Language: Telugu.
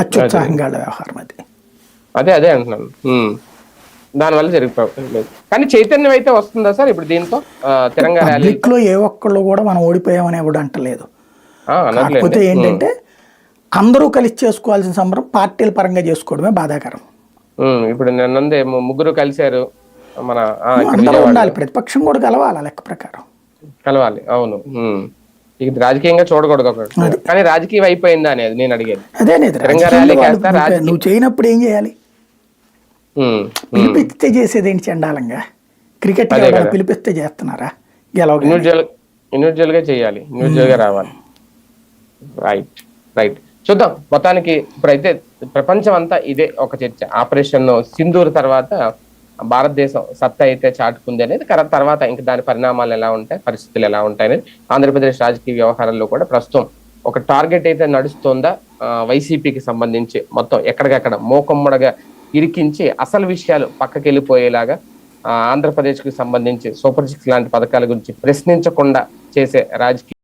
అత్యుత్సాహంగా వ్యవహారం అది. అదే అదే అంటున్నాను. దానివల్ల జరిగిపోలేదు. కానీ చైతన్యం అయితే వస్తుందా సార్ ఇప్పుడు దీంతో తిరంగా ర్యాలీ? పబ్లిక్ లో ఏ ఒక్కళ్ళు కూడా మనం ఓడిపోయామని ఎవడు అంటలేదు. అనట్లేండి. కాకపోతే ఏంటంటే అందరూ కలిసి చేసుకోవాల్సిన సంబరం పార్టీల పరంగా చేసుకోవడమే బాధాకరం. ఇప్పుడు నిన్నందే ముగ్గురు కలిశారు మన ఇక్కడ అందరూ విజయవాడలో. ఉండాలి, ప్రతిపక్షం కూడా కలవాలి లెక్క ప్రకారం. కలవాలి, అవును. ఇది రాజకీయంగా చూడకూడదు ఒకటి, కానీ రాజకీయం అయిపోయిందా అనేది నేను అడిగేది. అదేనేది తిరంగా ర్యాలీ చేస్తా నువ్వు చేయనప్పుడు ఏం చేయాలి? పిలిపిస్తే చేసేది ఏంటి చండాలంగా? క్రికెట్ పిలిపిస్తే చేస్తున్నారా? ఇండివిజువల్ గా చేయాలి, ఇండివిజువల్ గా రావాలి. Right right. చూద్దాం. మొత్తానికి ఇప్పుడైతే ప్రపంచం అంతా ఇదే ఒక చర్చ. ఆపరేషన్ సింధూర్ తర్వాత భారతదేశం సత్తా అయితే చాటుకుంది అనేది, తర్వాత ఇంకా దాని పరిణామాలు ఎలా ఉంటాయి, పరిస్థితులు ఎలా ఉంటాయి అనేది ఆంధ్రప్రదేశ్ రాజకీయ వ్యవహారాల్లో కూడా ప్రస్తుతం ఒక టార్గెట్ అయితే నడుస్తుందా వైసీపీకి సంబంధించి మొత్తం ఎక్కడికక్కడ మోకమ్మడగా ఇరికించి అసలు విషయాలు పక్కకి వెళ్ళిపోయేలాగా ఆంధ్రప్రదేశ్ కి సంబంధించి సూపర్ సిక్స్ లాంటి పథకాల గురించి ప్రశ్నించకుండా చేసే రాజకీయ